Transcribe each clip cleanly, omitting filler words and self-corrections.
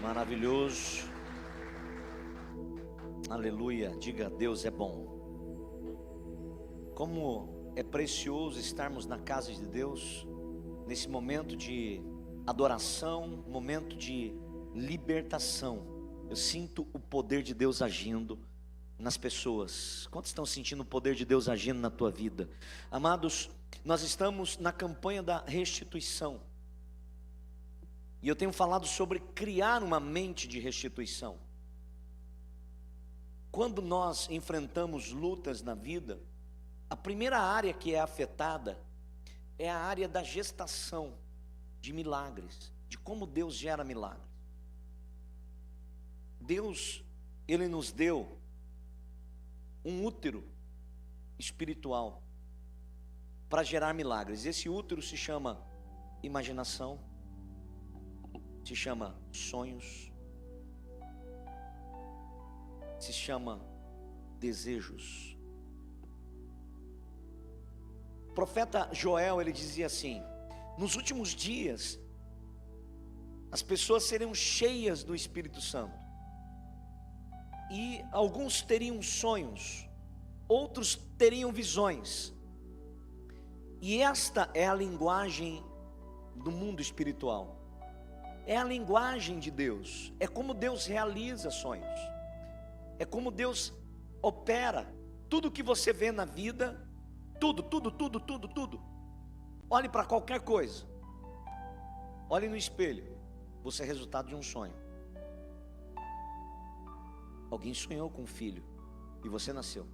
Maravilhoso. Aleluia. Diga: Deus é bom. Como é precioso estarmos na casa de Deus, nesse momento de adoração, momento de libertação. Eu sinto o poder de Deus agindo nas pessoas. Quantos estão sentindo o poder de Deus agindo na tua vida? Amados, nós estamos na campanha da restituição. E eu tenho falado sobre criar uma mente de restituição. Quando nós enfrentamos lutas na vida, a primeira área que é afetada é a área da gestação de milagres, de como Deus gera milagres. Deus, Ele nos deu um útero espiritual para gerar milagres. Esse útero se chama imaginação, se chama sonhos, se chama desejos. O profeta Joel, ele dizia assim: nos últimos dias as pessoas seriam cheias do Espírito Santo, e alguns teriam sonhos, outros teriam visões. E esta é a linguagem do mundo espiritual. É a linguagem de Deus. É como Deus realiza sonhos. É como Deus opera. Tudo que você vê na vida, tudo. Olhe para qualquer coisa. Olhe no espelho. Você é resultado de um sonho. Alguém sonhou com um filho e você nasceu.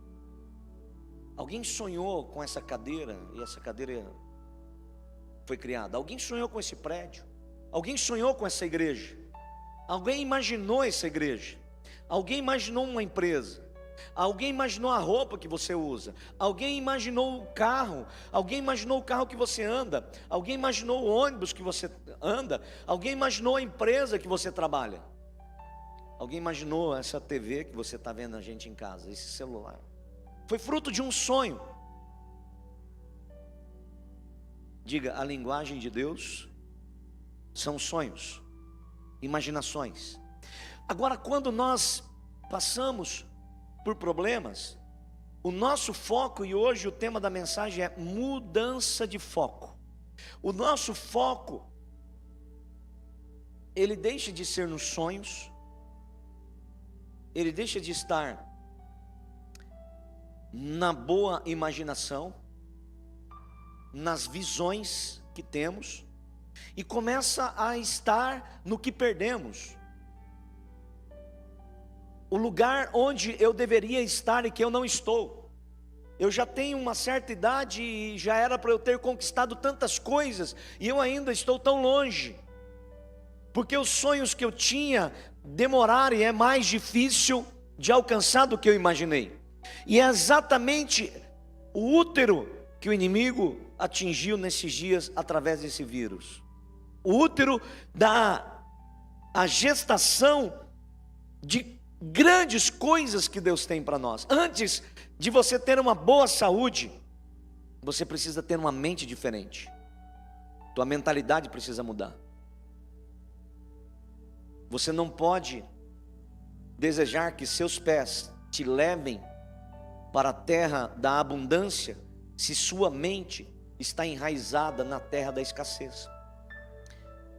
Alguém sonhou com essa cadeira e essa cadeira foi criada. Alguém sonhou com esse prédio. Alguém sonhou com essa igreja. Alguém imaginou essa igreja. Alguém imaginou uma empresa. Alguém imaginou a roupa que você usa. Alguém imaginou o carro. Alguém imaginou o carro que você anda. Alguém imaginou o ônibus que você anda. Alguém imaginou a empresa que você trabalha. Alguém imaginou essa TV que você está vendo a gente em casa, esse celular. Foi fruto de um sonho. Diga: a linguagem de Deus são sonhos, imaginações. Agora, quando nós passamos por problemas, o nosso foco, e hoje o tema da mensagem é mudança de foco. O nosso foco, ele deixa de ser nos sonhos, ele deixa de estar na boa imaginação, nas visões que temos, e começa a estar no que perdemos. O lugar onde eu deveria estar e que eu não estou. Eu já tenho uma certa idade e já era para eu ter conquistado tantas coisas, e eu ainda estou tão longe, porque os sonhos que eu tinha demoraram e é mais difícil de alcançar do que eu imaginei. E é exatamente o útero que o inimigo atingiu nesses dias através desse vírus. O útero da a gestação de grandes coisas que Deus tem para nós. Antes de você ter uma boa saúde, você precisa ter uma mente diferente. Tua mentalidade precisa mudar. Você não pode desejar que seus pés te levem para a terra da abundância se sua mente está enraizada na terra da escassez.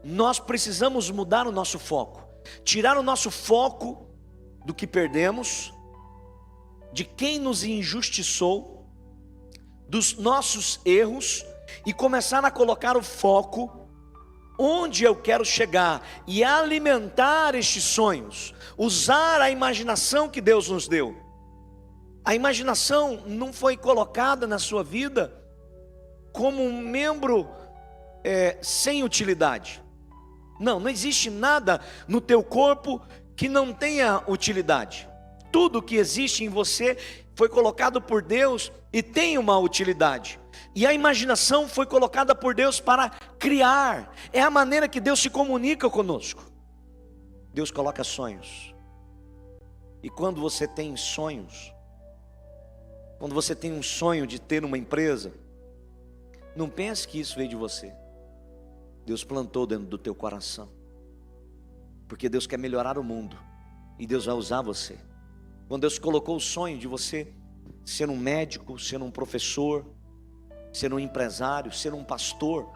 Nós precisamos mudar o nosso foco, tirar o nosso foco do que perdemos, de quem nos injustiçou, dos nossos erros, e começar a colocar o foco onde eu quero chegar e alimentar estes sonhos, usar a imaginação que Deus nos deu. A imaginação não foi colocada na sua vida como um membro sem utilidade. Não existe nada no teu corpo que não tenha utilidade. Tudo que existe em você foi colocado por Deus e tem uma utilidade. E a imaginação foi colocada por Deus para criar. É a maneira que Deus se comunica conosco. Deus coloca sonhos. E quando você tem sonhos, quando você tem um sonho de ter uma empresa, não pense que isso veio de você. Deus plantou dentro do teu coração. porque Deus quer melhorar o mundo, e Deus vai usar você. Quando Deus colocou o sonho de você ser um médico, ser um professor, ser um empresário, ser um pastor,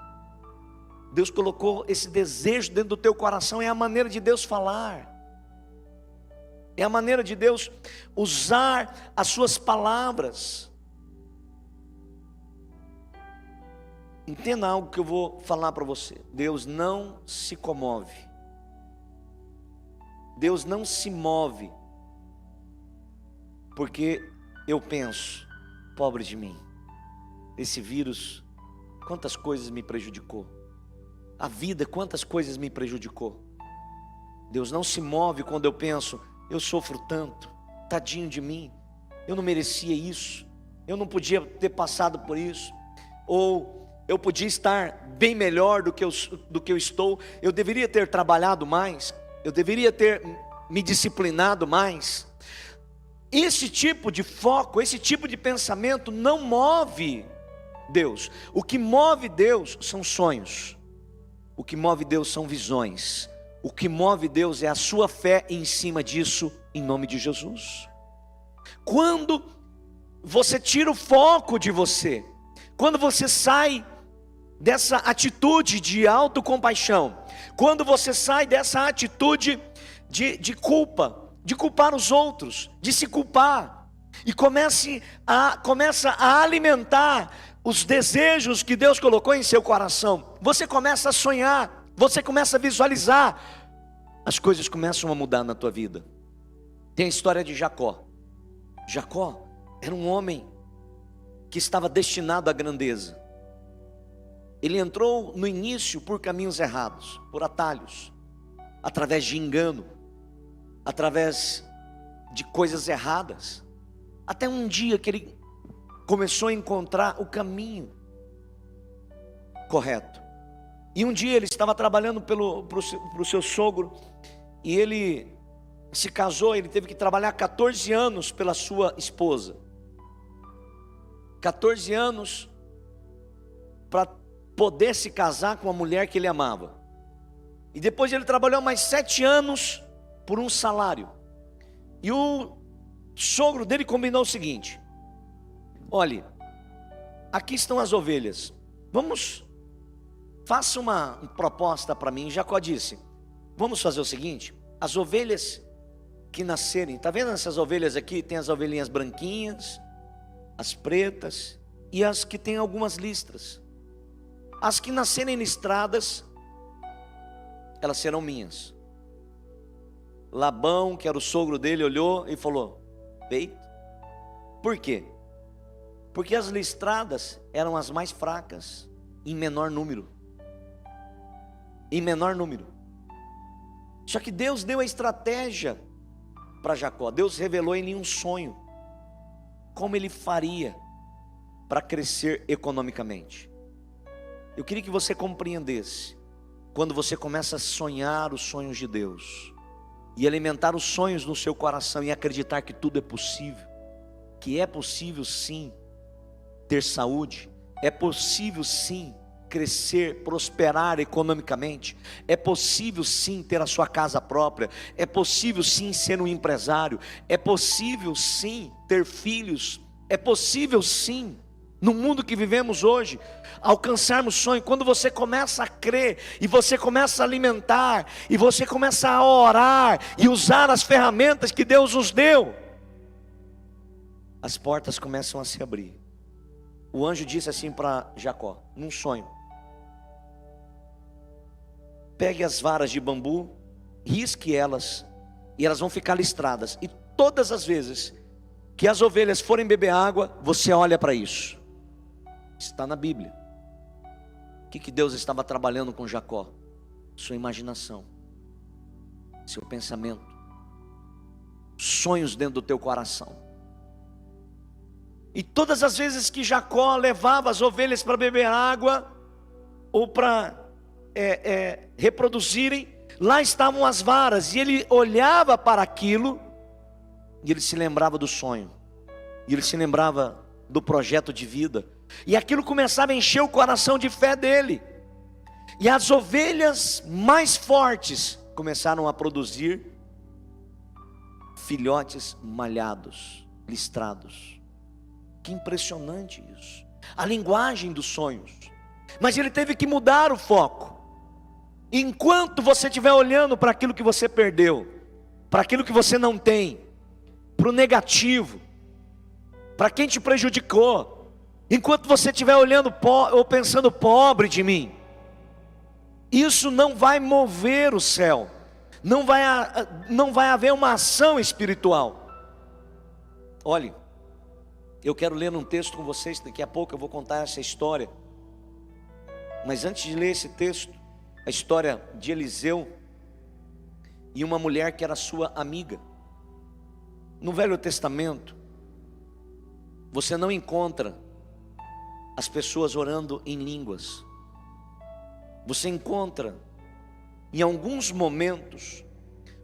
Deus colocou esse desejo dentro do teu coração. É a maneira de Deus falar, é a maneira de Deus usar as suas palavras. Entenda algo que eu vou falar para você. Deus não se comove, Deus não se move porque eu penso, pobre de mim, esse vírus, quantas coisas me prejudicou, a vida, quantas coisas me prejudicou. Deus não se move quando eu penso, eu sofro tanto, tadinho de mim, eu não merecia isso, eu não podia ter passado por isso, ou eu podia estar bem melhor do que eu estou, eu deveria ter trabalhado mais, eu deveria ter me disciplinado mais. Esse tipo de foco, esse tipo de pensamento não move Deus. O que move Deus são sonhos, o que move Deus são visões, o que move Deus é a sua fé em cima disso, em nome de Jesus. Quando você tira o foco de você, quando você sai dessa atitude de autocompaixão, quando você sai dessa atitude de culpa, de culpar os outros, de se culpar, e começa a alimentar os desejos que Deus colocou em seu coração, você começa a sonhar, você começa a visualizar, as coisas começam a mudar na tua vida. Tem a história de Jacó. Jacó era um homem que estava destinado à grandeza. Ele entrou no início por caminhos errados, por atalhos, através de engano, através de coisas erradas, até um dia que ele começou a encontrar o caminho correto. E um dia ele estava trabalhando para o seu sogro, e ele se casou. Ele teve que trabalhar 14 anos pela sua esposa, 14 anos para poder se casar com a mulher que ele amava. E depois ele trabalhou mais 7 anos por um salário. E o sogro dele combinou o seguinte: olhe, aqui estão as ovelhas, faça uma proposta para mim. Jacó disse: vamos fazer o seguinte, as ovelhas que nascerem, está vendo essas ovelhas aqui? Tem as ovelhinhas branquinhas, as pretas e as que têm algumas listras. As que nascerem listradas, elas serão minhas. Labão, que era o sogro dele, olhou e falou: feito. Por quê? Porque as listradas eram as mais fracas, em menor número. Em menor número. Só que Deus deu a estratégia para Jacó. Deus revelou em um sonho como ele faria para crescer economicamente. Eu queria que você compreendesse, quando você começa a sonhar os sonhos de Deus, e alimentar os sonhos no seu coração, e acreditar que tudo é possível, que é possível sim ter saúde, é possível sim crescer, prosperar economicamente, é possível sim ter a sua casa própria, é possível sim ser um empresário, é possível sim ter filhos, é possível sim, no mundo que vivemos hoje, alcançarmos sonho. Quando você começa a crer, e você começa a alimentar, e você começa a orar, e usar as ferramentas que Deus nos deu, as portas começam a se abrir. O anjo disse assim para Jacó, num sonho: pegue as varas de bambu, risque elas, e elas vão ficar listradas, e todas as vezes que as ovelhas forem beber água, você olha para isso. Está na Bíblia. O que Deus estava trabalhando com Jacó? Sua imaginação, seu pensamento, sonhos dentro do teu coração. E todas as vezes que Jacó levava as ovelhas para beber água, ou para reproduzirem, lá estavam as varas, e ele olhava para aquilo, e ele se lembrava do sonho, e ele se lembrava do projeto de vida, e aquilo começava a encher o coração de fé dele, e as ovelhas mais fortes começaram a produzir filhotes malhados, listrados. Que impressionante isso. A linguagem dos sonhos. Mas ele teve que mudar o foco. Enquanto você estiver olhando para aquilo que você perdeu, para aquilo que você não tem, para o negativo, para quem te prejudicou, enquanto você estiver olhando ou pensando, pobre de mim, isso não vai mover o céu, não vai haver uma ação espiritual. Olhe, eu quero ler um texto com vocês, daqui a pouco eu vou contar essa história. Mas antes de ler esse texto, a história de Eliseu e uma mulher que era sua amiga. No Velho Testamento, você não encontra as pessoas orando em línguas. Você encontra, em alguns momentos,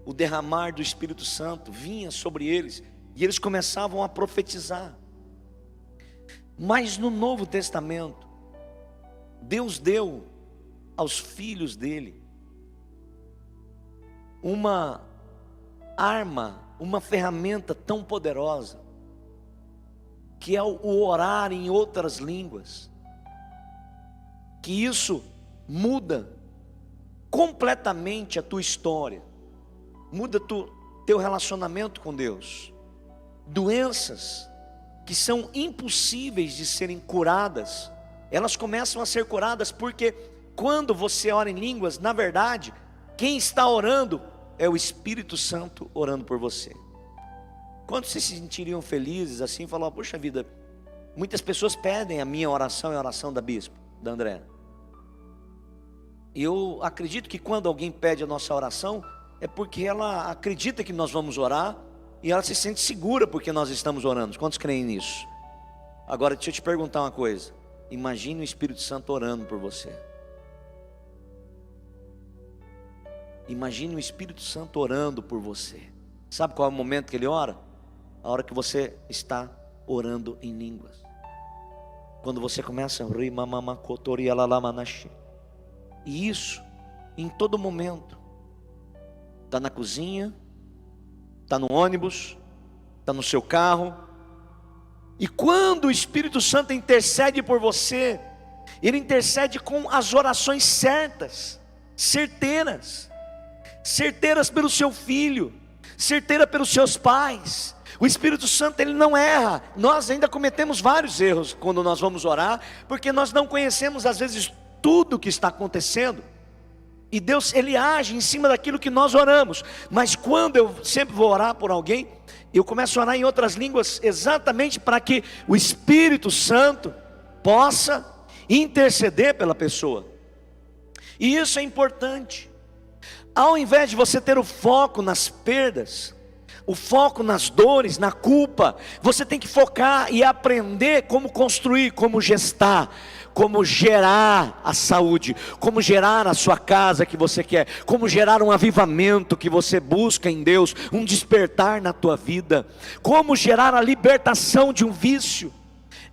o derramar do Espírito Santo vinha sobre eles, e eles começavam a profetizar. Mas no Novo Testamento, Deus deu aos filhos dele uma arma, uma ferramenta tão poderosa, que é o orar em outras línguas, que isso muda completamente a tua história, muda teu relacionamento com Deus. Doenças que são impossíveis de serem curadas, elas começam a ser curadas, porque quando você ora em línguas, na verdade, quem está orando é o Espírito Santo orando por você. Quantos se sentiriam felizes assim, falar, poxa vida, muitas pessoas pedem a minha oração e a oração da bispa, da Andréa. E eu acredito que quando alguém pede a nossa oração, é porque ela acredita que nós vamos orar, e ela se sente segura porque nós estamos orando. Quantos creem nisso? Agora deixa eu te perguntar uma coisa. Imagine o Espírito Santo orando por você. Imagine o Espírito Santo orando por você. Sabe qual é o momento que ele ora? A hora que você está orando em línguas. Quando você começa e isso em todo momento. Está na cozinha, está no ônibus, está no seu carro. E quando o Espírito Santo intercede por você, ele intercede com as orações certas, certeiras pelo seu filho, certeira pelos seus pais. O Espírito Santo, ele não erra. Nós ainda cometemos vários erros quando nós vamos orar, porque nós não conhecemos às vezes tudo o que está acontecendo. E Deus, ele age em cima daquilo que nós oramos. Mas quando eu sempre vou orar por alguém, eu começo a orar em outras línguas, exatamente para que o Espírito Santo possa interceder pela pessoa. E isso é importante. Ao invés de você ter o foco nas perdas, o foco nas dores, na culpa, você tem que focar e aprender como construir, como gestar, como gerar a saúde, como gerar a sua casa que você quer, como gerar um avivamento que você busca em Deus, um despertar na tua vida, como gerar a libertação de um vício.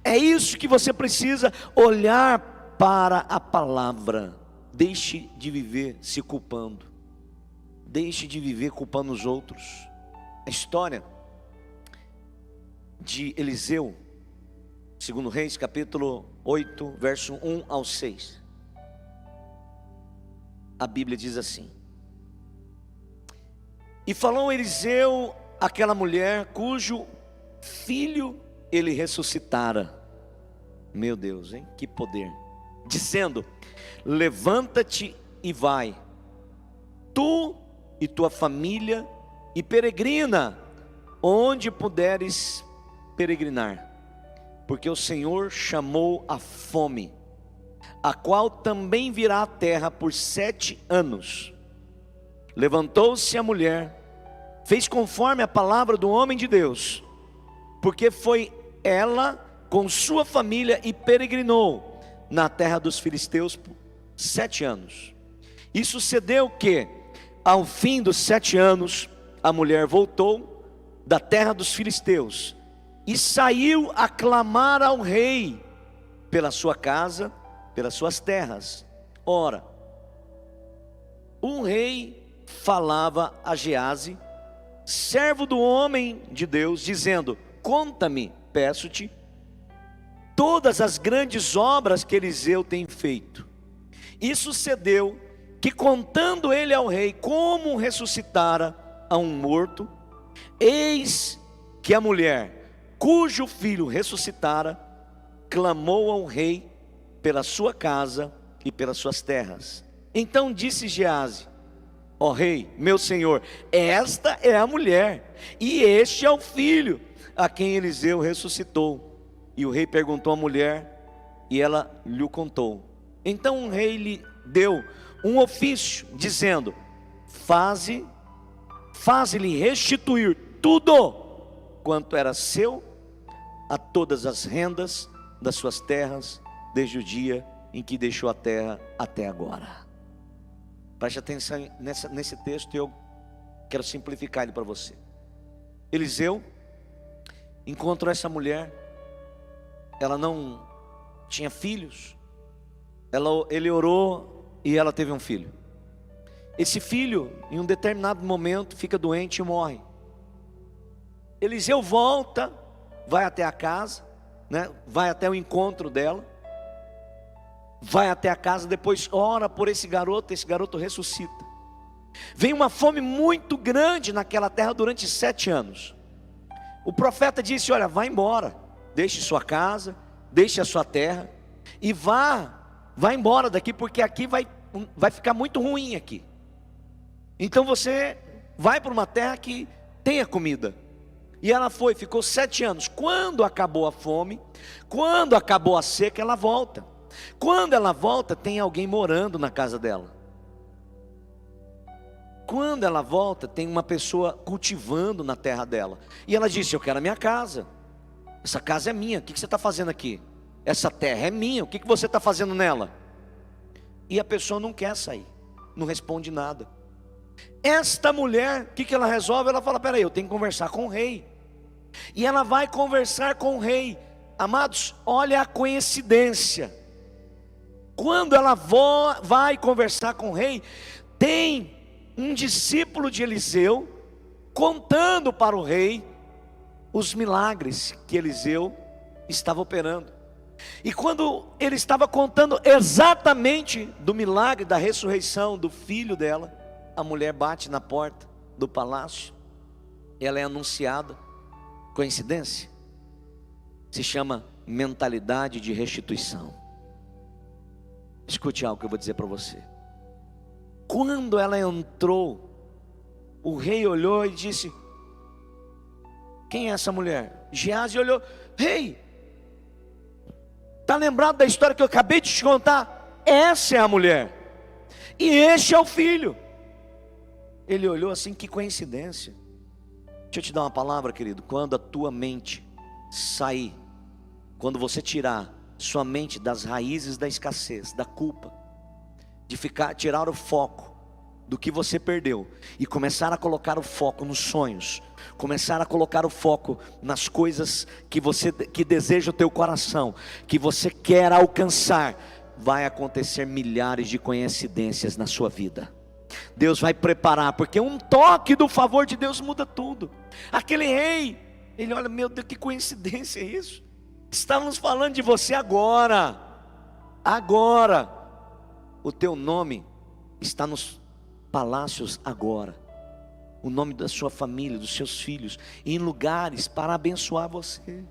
É isso que você precisa olhar para a palavra. Deixe de viver se culpando, deixe de viver culpando os outros. A história de Eliseu, segundo Reis, capítulo 8, verso 1 ao 6. A Bíblia diz assim: E falou Eliseu àquela mulher cujo filho ele ressuscitara. Meu Deus, hein? Que poder! Dizendo: Levanta-te e vai, tu e tua família, e peregrina onde puderes peregrinar, porque o Senhor chamou a fome, a qual também virá à terra por 7 anos. Levantou-se a mulher, fez conforme a palavra do homem de Deus, porque foi ela com sua família e peregrinou na terra dos filisteus por 7 anos. E sucedeu que, ao fim dos 7 anos, a mulher voltou da terra dos filisteus e saiu a clamar ao rei pela sua casa, pelas suas terras. Ora, um rei falava a Geazi, servo do homem de Deus, dizendo: conta-me, peço-te, todas as grandes obras que Eliseu tem feito. E sucedeu que, contando ele ao rei como ressuscitara a um morto, eis que a mulher, cujo filho ressuscitara, clamou ao rei pela sua casa e pelas suas terras. Então disse Geazi: ó rei, meu senhor, esta é a mulher, e este é o filho a quem Eliseu ressuscitou. E o rei perguntou à mulher, e ela lhe contou. Então o rei lhe deu um ofício, dizendo: faze-lhe restituir tudo quanto era seu, a todas as rendas das suas terras, desde o dia em que deixou a terra até agora. Preste atenção nesse texto, eu quero simplificar ele para você. Eliseu encontrou essa mulher, ela não tinha filhos, ele orou e ela teve um filho. Esse filho, em um determinado momento, fica doente e morre. Eliseu volta, vai até a casa, né? Vai até o encontro dela, vai até a casa, depois ora por esse garoto ressuscita. Vem uma fome muito grande naquela terra durante 7 anos. O profeta disse: olha, vá embora, deixe sua casa, deixe a sua terra, e vá embora daqui, porque aqui vai ficar muito ruim aqui. Então você vai para uma terra que tenha comida. E ela ficou 7 anos. Quando acabou a fome, quando acabou a seca, ela volta. Quando ela volta, tem alguém morando na casa dela. Quando ela volta, tem uma pessoa cultivando na terra dela. E ela disse: eu quero a minha casa. Essa casa é minha, o que você está fazendo aqui? Essa terra é minha, o que você está fazendo nela? E a pessoa não quer sair, não responde nada. Esta mulher, o que ela resolve? Ela fala: peraí, eu tenho que conversar com o rei. E ela vai conversar com o rei. Amados, olha a coincidência. Quando ela vai conversar com o rei, tem um discípulo de Eliseu contando para o rei os milagres que Eliseu estava operando. E quando ele estava contando exatamente do milagre da ressurreição do filho dela, a mulher bate na porta do palácio. Ela é anunciada. Coincidência? Se chama mentalidade de restituição. Escute algo que eu vou dizer para você. Quando ela entrou, o rei olhou e disse: quem é essa mulher? Geazi olhou: rei, está lembrado da história que eu acabei de te contar? Essa é a mulher, e este é o filho. Ele olhou assim: que coincidência. Deixa eu te dar uma palavra, querido. Quando a tua mente sair, quando você tirar sua mente das raízes da escassez, da culpa, de tirar o foco do que você perdeu e começar a colocar o foco nos sonhos, começar a colocar o foco nas coisas que deseja o teu coração, que você quer alcançar, vai acontecer milhares de coincidências na sua vida. Deus vai preparar, porque um toque do favor de Deus muda tudo. Aquele rei, ele olha: meu Deus, que coincidência é isso? Estávamos falando de você agora. Agora o teu nome está nos palácios agora. O nome da sua família, dos seus filhos, em lugares para abençoar você.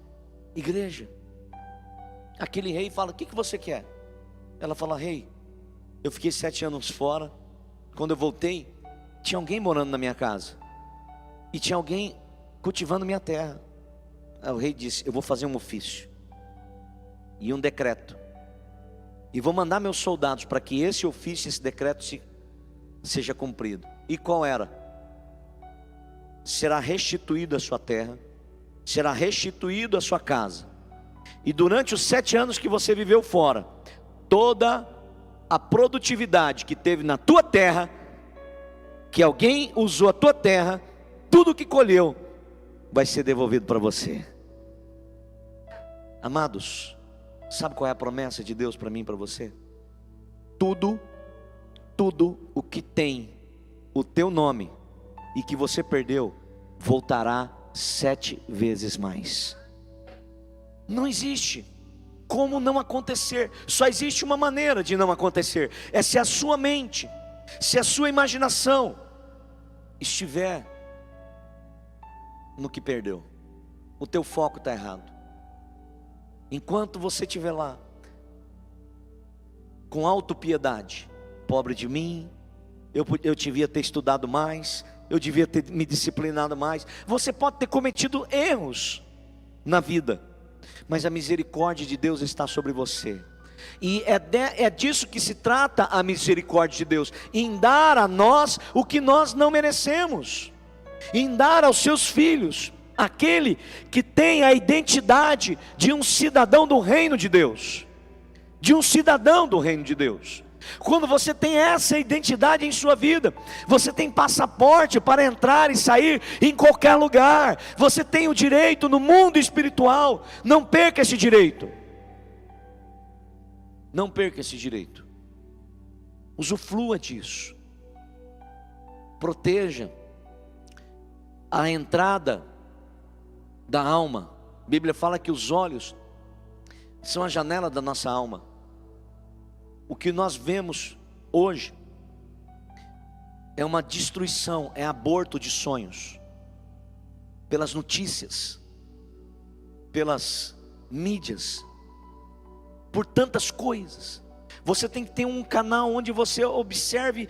Igreja, aquele rei fala: o que você quer? Ela fala: rei, eu fiquei 7 anos fora. Quando eu voltei, tinha alguém morando na minha casa, e tinha alguém cultivando minha terra. Aí o rei disse: eu vou fazer um ofício e um decreto, e vou mandar meus soldados para que esse ofício, esse decreto seja cumprido. E qual era? Será restituído a sua terra, será restituído a sua casa, e durante os 7 anos que você viveu fora, toda a produtividade que teve na tua terra, que alguém usou a tua terra, tudo que colheu vai ser devolvido para você. Amados, sabe qual é a promessa de Deus para mim e para você? Tudo o que tem o teu nome e que você perdeu voltará 7 vezes mais. Não existe como não acontecer. Só existe uma maneira de não acontecer: é se a sua mente, se a sua imaginação estiver no que perdeu. O teu foco está errado. Enquanto você estiver lá com autopiedade, pobre de mim, eu devia ter estudado mais, eu devia ter me disciplinado mais. Você pode ter cometido erros na vida, mas a misericórdia de Deus está sobre você. E é disso que se trata a misericórdia de Deus: em dar a nós o que nós não merecemos, em dar aos seus filhos aquele que tem a identidade de um cidadão do reino de Deus, de um cidadão do reino de Deus. Quando você tem essa identidade em sua vida, você tem passaporte para entrar e sair em qualquer lugar. Você tem o direito no mundo espiritual. Não perca esse direito. Não perca esse direito. Usufrua disso. Proteja a entrada da alma. A Bíblia fala que os olhos são a janela da nossa alma. O que nós vemos hoje é uma destruição, é aborto de sonhos, pelas notícias, pelas mídias, por tantas coisas. Você tem que ter um canal onde você observe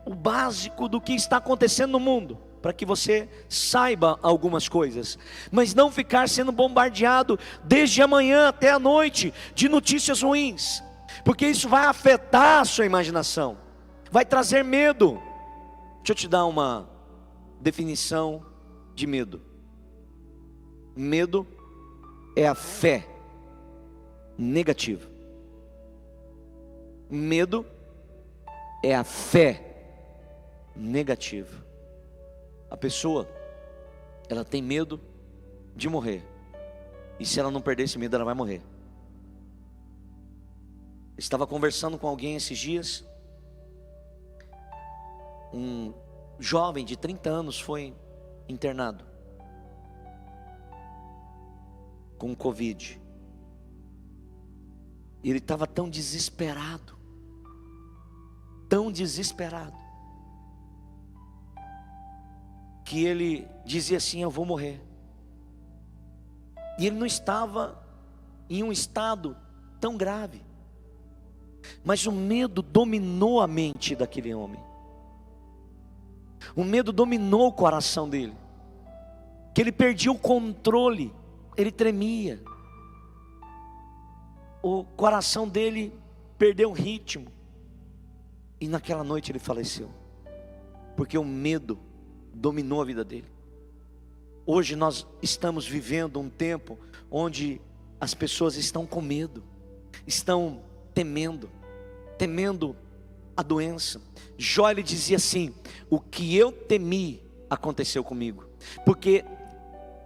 o básico do que está acontecendo no mundo, para que você saiba algumas coisas, mas não ficar sendo bombardeado desde a manhã até a noite de notícias ruins, porque isso vai afetar a sua imaginação, vai trazer medo. Deixa eu te dar uma definição de medo. Medo é a fé negativa. Medo é a fé negativa. A pessoa, ela tem medo de morrer, e se ela não perder esse medo, ela vai morrer. Estava conversando com alguém esses dias. Um jovem de 30 anos foi internado com Covid. E ele estava tão desesperado, que ele dizia assim: eu vou morrer. E ele não estava em um estado tão grave, mas o medo dominou a mente daquele homem. O medo dominou o coração dele, que ele perdia o controle, ele tremia, o coração dele perdeu o ritmo, e naquela noite ele faleceu, porque o medo dominou a vida dele. Hoje nós estamos vivendo um tempo onde as pessoas estão com medo, estão temendo a doença. Jó, ele dizia assim: o que eu temi aconteceu comigo. Porque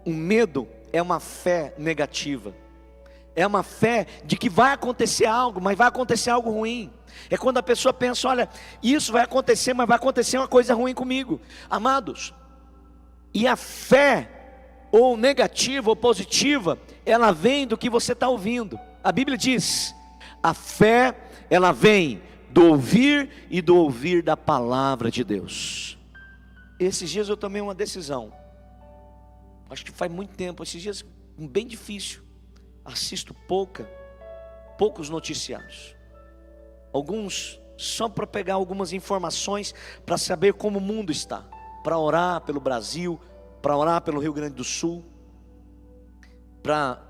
o medo é uma fé negativa, é uma fé de que vai acontecer algo, mas vai acontecer algo ruim. É quando a pessoa pensa: olha, isso vai acontecer, mas vai acontecer uma coisa ruim comigo. Amados, e a fé, ou negativa ou positiva, ela vem do que você está ouvindo. A Bíblia diz: a fé, ela vem do ouvir, e do ouvir da palavra de Deus. Esses dias eu tomei uma decisão, acho que faz muito tempo, esses dias bem difícil. Assisto poucos noticiários, alguns só para pegar algumas informações, para saber como o mundo está, para orar pelo Brasil, para orar pelo Rio Grande do Sul, para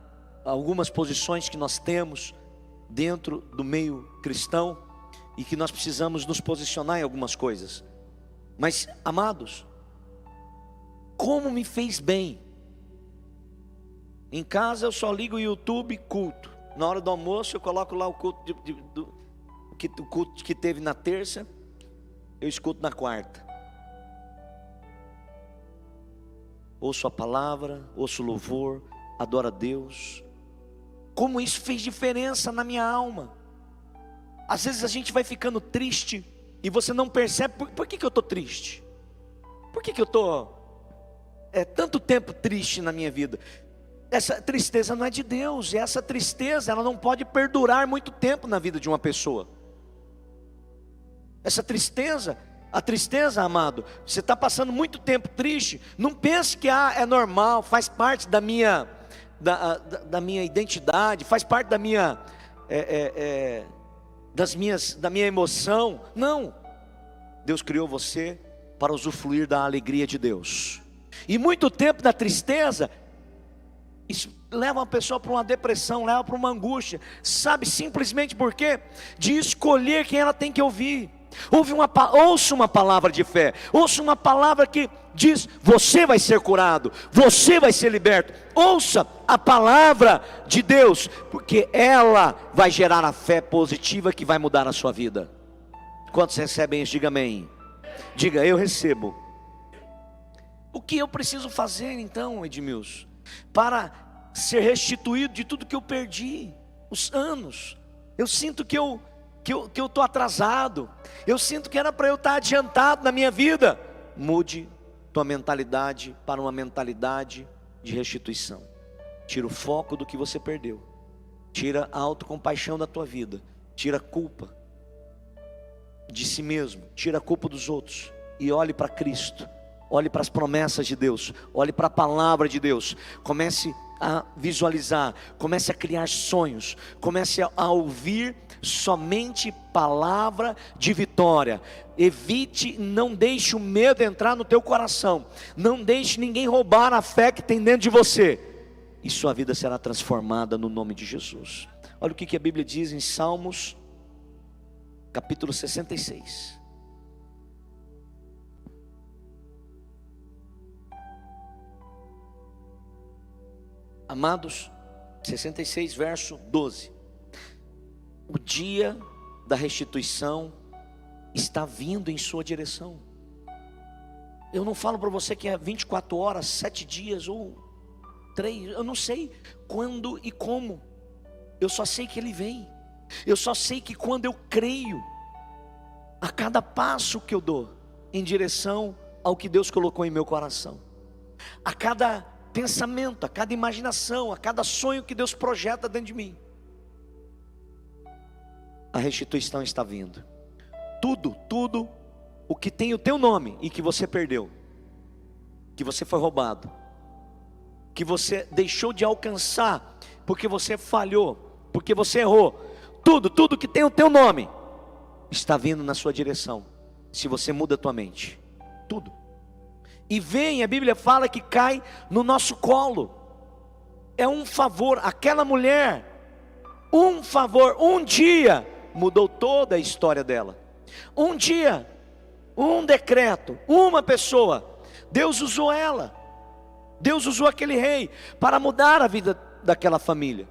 algumas posições que nós temos dentro do meio cristão, e que nós precisamos nos posicionar em algumas coisas. Mas, amados, como me fez bem. Em casa eu só ligo o YouTube, culto. Na hora do almoço eu coloco lá o culto o culto que teve na terça, eu escuto na quarta. Ouço a palavra, ouço o louvor, adoro a Deus. Como isso fez diferença na minha alma. Às vezes a gente vai ficando triste e você não percebe. Por que eu estou triste? Por que eu estou tanto tempo triste na minha vida? Essa tristeza não é de Deus, e essa tristeza ela não pode perdurar muito tempo na vida de uma pessoa. Essa tristeza, a tristeza, amado, você está passando muito tempo triste, não pense que é normal, faz parte da minha identidade, faz parte da minha da minha emoção. Não, Deus criou você para usufruir da alegria de Deus. E muito tempo na tristeza, isso leva uma pessoa para uma depressão, leva para uma angústia, sabe, simplesmente por quê? De escolher quem ela tem que ouvir. Ouça uma palavra de fé, ouça uma palavra que diz: você vai ser curado, você vai ser liberto. Ouça a palavra de Deus, porque ela vai gerar a fé positiva que vai mudar a sua vida. Quantos recebem isso? Diga amém. Diga: eu recebo. O que eu preciso fazer então, Edmilson, para ser restituído de tudo que eu perdi, os anos? Eu sinto que eu estou atrasado, eu sinto que era para eu estar adiantado na minha vida. Mude tua mentalidade para uma mentalidade de restituição. Tira o foco do que você perdeu, tira a autocompaixão da tua vida, tira a culpa de si mesmo, tira a culpa dos outros, e olhe para Cristo, olhe para as promessas de Deus, olhe para a palavra de Deus. Comece a visualizar, comece a criar sonhos, comece a ouvir somente palavra de vitória. Evite, não deixe o medo entrar no teu coração, não deixe ninguém roubar a fé que tem dentro de você, e sua vida será transformada no nome de Jesus. Olha o que a Bíblia diz em Salmos capítulo 66. Amados, 66 verso 12. O dia da restituição está vindo em sua direção. Eu não falo para você que é 24 horas, 7 dias ou 3, eu não sei quando e como. Eu só sei que Ele vem. Eu só sei que quando eu creio, a cada passo que eu dou em direção ao que Deus colocou em meu coração, a cada pensamento, a cada imaginação, a cada sonho que Deus projeta dentro de mim, a restituição está vindo. Tudo o que tem o teu nome e que você perdeu, que você foi roubado, que você deixou de alcançar, porque você falhou, porque você errou, tudo que tem o teu nome está vindo na sua direção, se você muda a tua mente. Tudo. E vem, a Bíblia fala que cai no nosso colo. É um favor. Aquela mulher, um favor, um dia mudou toda a história dela. Um dia, um decreto, uma pessoa, Deus usou ela, Deus usou aquele rei para mudar a vida daquela família.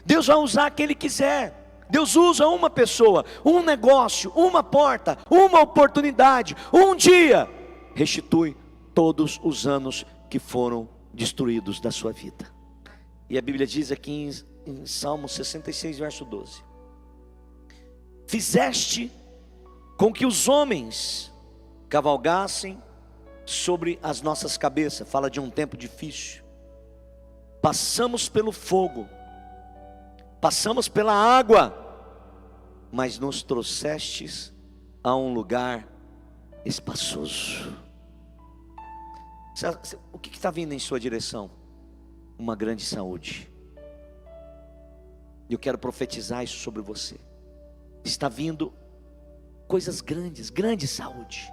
Deus vai usar quem Ele quiser. Deus usa uma pessoa, um negócio, uma porta, uma oportunidade. Um dia restitui todos os anos que foram destruídos da sua vida. E a Bíblia diz aqui em Salmo 66 verso 12: fizeste com que os homens cavalgassem sobre as nossas cabeças. Fala de um tempo difícil. Passamos pelo fogo, passamos pela água, mas nos trouxestes a um lugar espaçoso. O que está vindo em sua direção? Uma grande saúde. E eu quero profetizar isso sobre você. Está vindo coisas grandes, grande saúde,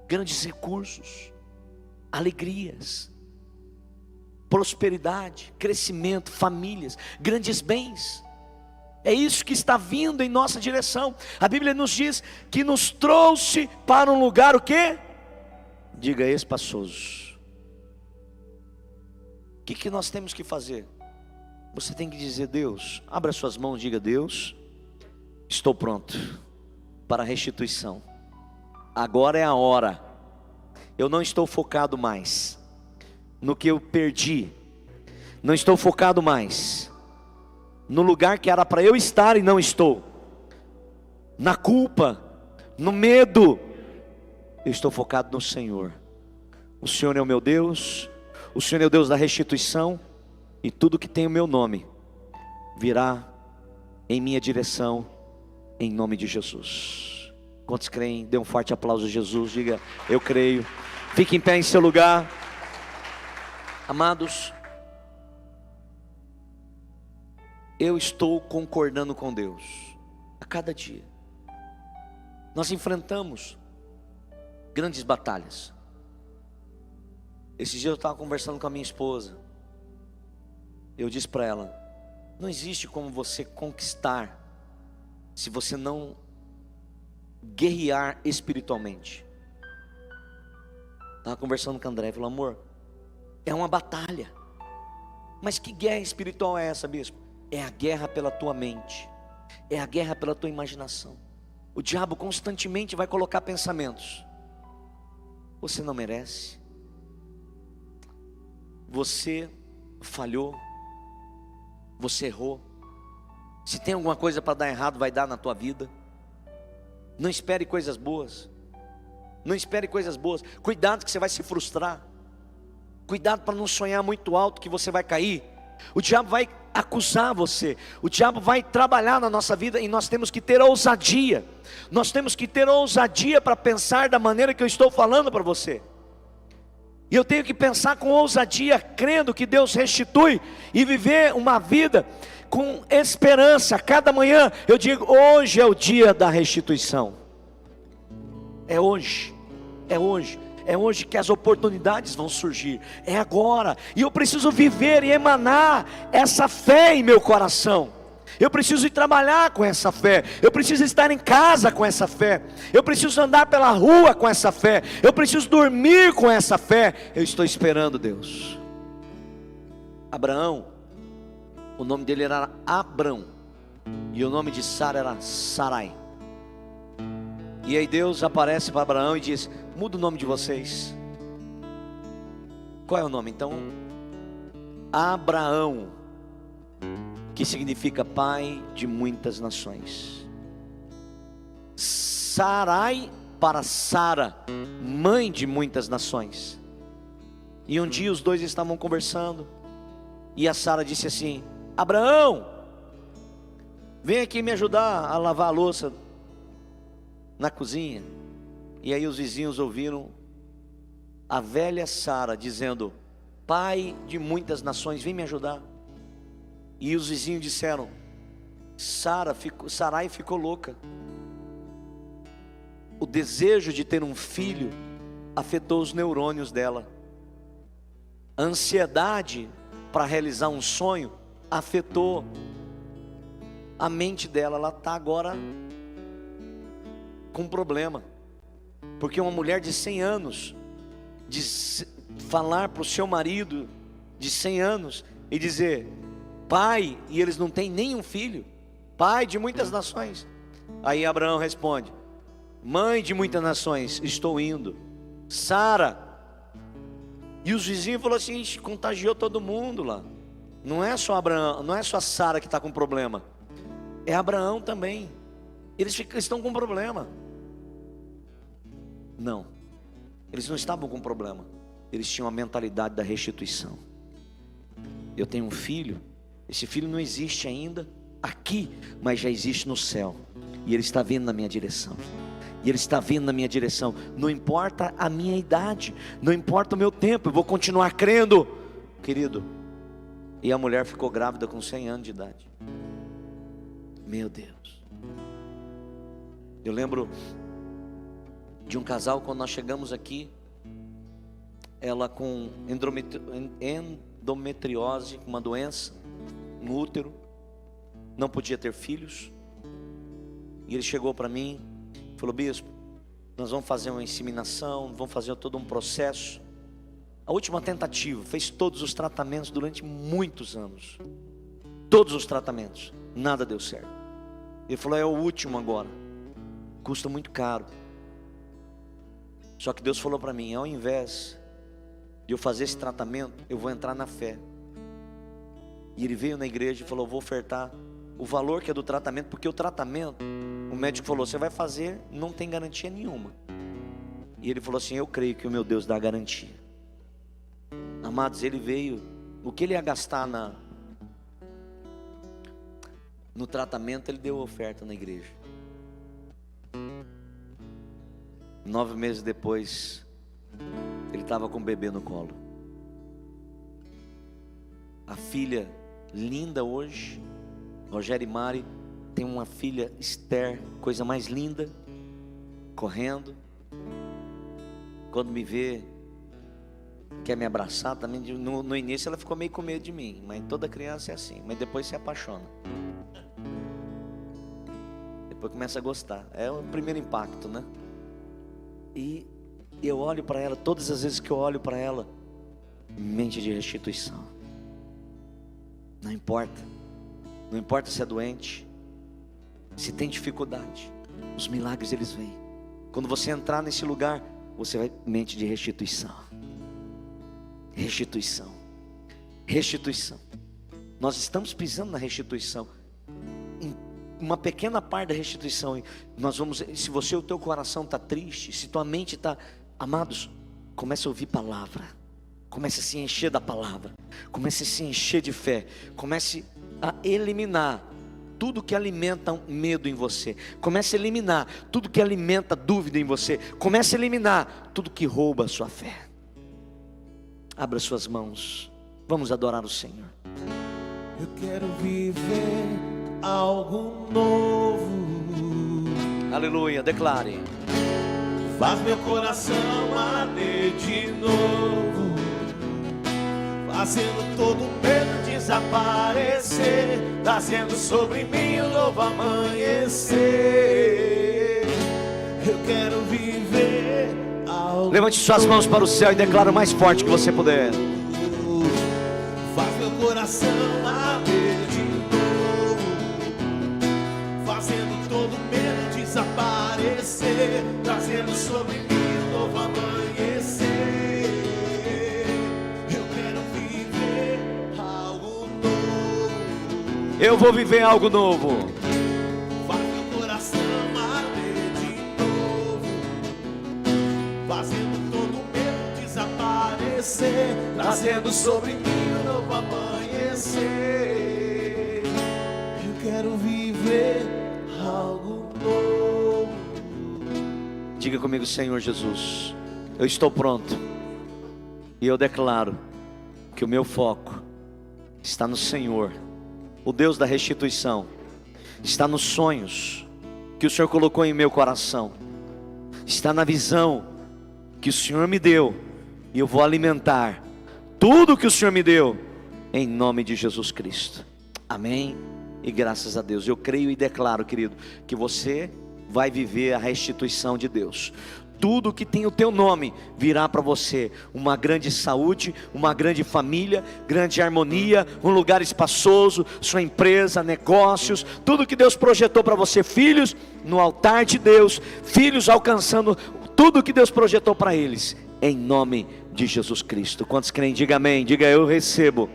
grandes recursos, alegrias, prosperidade, crescimento, famílias, grandes bens. É isso que está vindo em nossa direção. A Bíblia nos diz que nos trouxe para um lugar o quê? Diga, espaçoso. O que nós temos que fazer? Você tem que dizer: Deus, abra suas mãos, diga: Deus, estou pronto para a restituição. Agora é a hora. Eu não estou focado mais no que eu perdi. Não estou focado mais no lugar que era para eu estar e não estou. Na culpa, no medo. Eu estou focado no Senhor. O Senhor é o meu Deus, o Senhor é o Deus da restituição, e tudo que tem o meu nome virá em minha direção, em nome de Jesus. Quantos creem? Dê um forte aplauso a Jesus, diga: eu creio. Fique em pé em seu lugar. Amados, eu estou concordando com Deus a cada dia. Nós enfrentamos grandes batalhas. Esse dia eu estava conversando com a minha esposa. Eu disse para ela: não existe como você conquistar se você não guerrear espiritualmente. Estava conversando com o André, falou: amor, é uma batalha. Mas que guerra espiritual é essa, bispo? É a guerra pela tua mente, é a guerra pela tua imaginação. O diabo constantemente vai colocar pensamentos: você não merece, você falhou, você errou, se tem alguma coisa para dar errado, vai dar na tua vida. Não espere coisas boas, não espere coisas boas. Cuidado que você vai se frustrar. Cuidado para não sonhar muito alto que você vai cair. O diabo vai acusar você, o diabo vai trabalhar na nossa vida, e nós temos que ter ousadia. Nós temos que ter ousadia para pensar da maneira que eu estou falando para você. E eu tenho que pensar com ousadia, crendo que Deus restitui, e viver uma vida com esperança. Cada manhã eu digo: hoje é o dia da restituição. É hoje, é hoje. É hoje que as oportunidades vão surgir. É agora. E eu preciso viver e emanar essa fé em meu coração. Eu preciso ir trabalhar com essa fé. Eu preciso estar em casa com essa fé. Eu preciso andar pela rua com essa fé. Eu preciso dormir com essa fé. Eu estou esperando Deus. Abraão, o nome dele era Abrão, e o nome de Sara era Sarai. E aí Deus aparece para Abraão e diz: muda o nome de vocês. Qual é o nome? Então, Abraão, que significa pai de muitas nações. Sarai para Sara, mãe de muitas nações. E um dia os dois estavam conversando, e a Sara disse assim: Abraão, vem aqui me ajudar a lavar a louça na cozinha. E aí os vizinhos ouviram a velha Sara dizendo: pai de muitas nações, vem me ajudar. E os vizinhos disseram: Sarai ficou louca. O desejo de ter um filho afetou os neurônios dela. A ansiedade para realizar um sonho afetou a mente dela. Ela está agora com um problema, porque uma mulher de 100 anos falar para o seu marido de 100 anos e dizer pai, e eles não têm nenhum filho, pai de muitas nações. Aí Abraão responde: mãe de muitas nações, estou indo. Sara. E os vizinhos falaram assim: ixi, contagiou todo mundo lá. Não é só Abraão, não é só Sara que está com problema, é Abraão também. Eles estão com problema. Não, eles não estavam com problema. Eles tinham a mentalidade da restituição. Eu tenho um filho. Esse filho não existe ainda aqui, mas já existe no céu, e ele está vindo na minha direção. E ele está vindo na minha direção. Não importa a minha idade, não importa o meu tempo, eu vou continuar crendo, querido. E a mulher ficou grávida com 100 anos de idade. Meu Deus. Eu lembro de um casal, quando nós chegamos aqui, ela com endometriose, uma doença no útero, não podia ter filhos. E ele chegou para mim e falou: bispo, nós vamos fazer uma inseminação, vamos fazer todo um processo. A última tentativa, fez todos os tratamentos durante muitos anos, todos os tratamentos, nada deu certo. Ele falou: é o último agora, custa muito caro. Só que Deus falou para mim: ao invés de eu fazer esse tratamento, eu vou entrar na fé. E ele veio na igreja e falou: vou ofertar o valor que é do tratamento, porque o tratamento, o médico falou: você vai fazer, não tem garantia nenhuma. E ele falou assim: eu creio que o meu Deus dá garantia. Amados, ele veio, o que ele ia gastar no tratamento, ele deu oferta na igreja. 9 meses depois, ele estava com o bebê no colo. A filha linda hoje, Rogério e Mari, tem uma filha, Esther, coisa mais linda, correndo. Quando me vê, quer me abraçar também. No início ela ficou meio com medo de mim, mas toda criança é assim, mas depois se apaixona, depois começa a gostar. É o primeiro impacto, né? E eu olho para ela, todas as vezes que eu olho para ela, mente de restituição. Não importa se é doente, se tem dificuldade, os milagres eles vêm. Quando você entrar nesse lugar, você vai mente de restituição. Restituição. Restituição. Nós estamos pisando na restituição. Em uma pequena parte da restituição, nós vamos. Se o teu coração está triste, se tua mente está, amados, comece a ouvir palavra. Comece a se encher da palavra. Comece a se encher de fé. Comece a eliminar tudo que alimenta medo em você. Comece a eliminar tudo que alimenta dúvida em você. Comece a eliminar tudo que rouba a sua fé. Abra suas mãos. Vamos adorar o Senhor. Eu quero viver algo novo. Aleluia, declare. Faz meu coração arder de novo, fazendo todo medo desaparecer, trazendo sobre mim um novo amanhecer. Eu quero viver algo. Levante suas mãos para o céu e declare o mais forte que você puder. Faz meu coração arder de novo, fazendo todo medo desaparecer, trazendo sobre mim um novo amanhecer. Eu quero viver algo novo. Eu vou viver algo novo. Faz meu coração arder de novo, fazendo todo medo desaparecer, trazendo sobre mim um novo amanhecer. Eu quero viver algo novo. Diga comigo, Senhor Jesus, eu estou pronto. E eu declaro que o meu foco está no Senhor, o Deus da restituição. Está nos sonhos que o Senhor colocou em meu coração. Está na visão que o Senhor me deu. E eu vou alimentar tudo que o Senhor me deu, em nome de Jesus Cristo. Amém. E graças a Deus, eu creio e declaro, querido, que você vai viver a restituição de Deus. Tudo que tem o teu nome virá para você. Uma grande saúde, uma grande família, grande harmonia, um lugar espaçoso, sua empresa, negócios, tudo que Deus projetou para você. Filhos no altar de Deus, filhos alcançando tudo que Deus projetou para eles, em nome de Jesus Cristo. Quantos creem? Diga amém, diga eu recebo.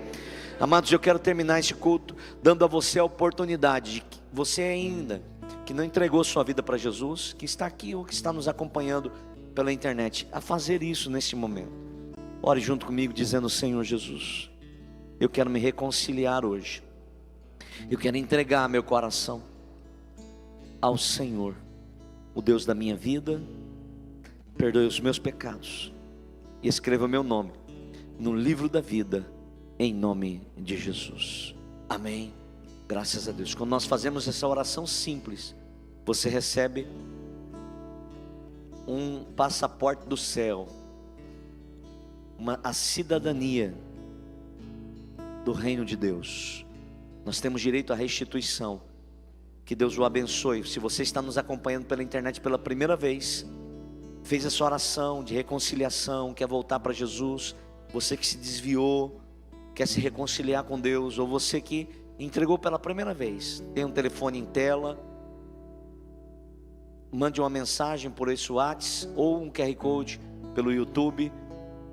Amados, eu quero terminar esse culto dando a você a oportunidade de que você ainda que não entregou sua vida para Jesus, que está aqui ou que está nos acompanhando pela internet, a fazer isso nesse momento. Ore junto comigo dizendo: Senhor Jesus, eu quero me reconciliar hoje. Eu quero entregar meu coração ao Senhor, o Deus da minha vida. Perdoe os meus pecados e escreva meu nome no livro da vida, em nome de Jesus. Amém. Graças a Deus. Quando nós fazemos essa oração simples, você recebe um passaporte do céu, a cidadania do reino de Deus. Nós temos direito à restituição. Que Deus o abençoe. Se você está nos acompanhando pela internet pela primeira vez, fez essa oração de reconciliação, quer voltar para Jesus, você que se desviou, quer se reconciliar com Deus, ou você que entregou pela primeira vez, tem um telefone em tela, mande uma mensagem por esse WhatsApp ou um QR Code pelo YouTube.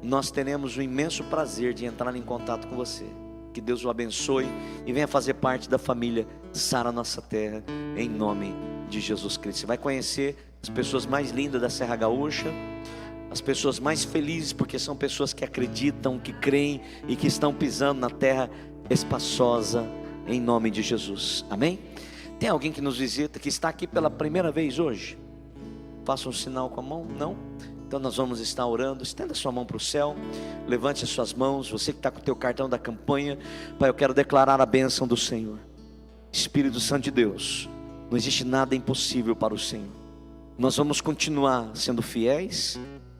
Nós teremos o imenso prazer de entrar em contato com você. Que Deus o abençoe e venha fazer parte da família Sara Nossa Terra, em nome de Jesus Cristo. Você vai conhecer as pessoas mais lindas da Serra Gaúcha, as pessoas mais felizes, porque são pessoas que acreditam, que creem e que estão pisando na terra espaçosa, em nome de Jesus, amém? Tem alguém que nos visita, que está aqui pela primeira vez hoje? Faça um sinal com a mão, não? Então nós vamos estar orando. Estenda sua mão para o céu, levante as suas mãos. Você que está com o teu cartão da campanha, Pai, eu quero declarar a bênção do Senhor. Espírito Santo de Deus, não existe nada impossível para o Senhor. Nós vamos continuar sendo fiéis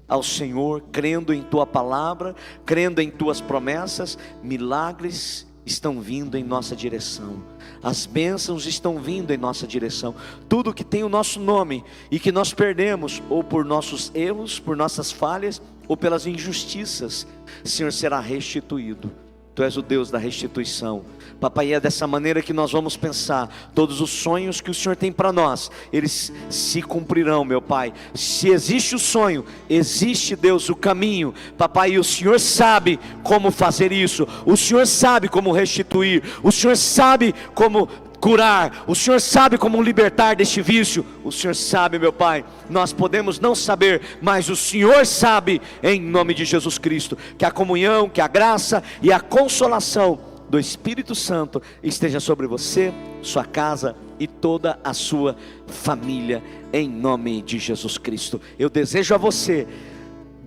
ao Senhor, crendo em Tua palavra, crendo em Tuas promessas. Milagres estão vindo em nossa direção, as bênçãos estão vindo em nossa direção. Tudo que tem o nosso nome e que nós perdemos, ou por nossos erros, por nossas falhas, ou pelas injustiças, Senhor, será restituído. Tu és o Deus da restituição, Papai, é dessa maneira que nós vamos pensar. Todos os sonhos que o Senhor tem para nós, eles se cumprirão, meu Pai. Se existe o sonho, existe, Deus, o caminho, Papai, e o Senhor sabe como fazer isso. O Senhor sabe como restituir. O Senhor sabe como curar. O Senhor sabe como libertar deste vício. O Senhor sabe, meu Pai. Nós podemos não saber, mas o Senhor sabe, em nome de Jesus Cristo. Que a comunhão, que a graça e a consolação do Espírito Santo esteja sobre você, sua casa e toda a sua família, em nome de Jesus Cristo. Eu desejo a você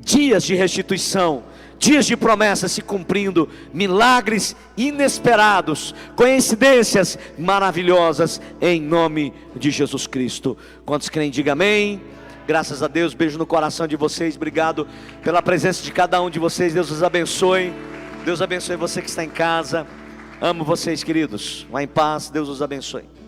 dias de restituição, dias de promessas se cumprindo, milagres inesperados, coincidências maravilhosas, em nome de Jesus Cristo. Quantos creem, diga amém. Graças a Deus, beijo no coração de vocês, obrigado pela presença de cada um de vocês. Deus os abençoe. Deus abençoe você que está em casa. Amo vocês, queridos. Vá em paz, Deus os abençoe.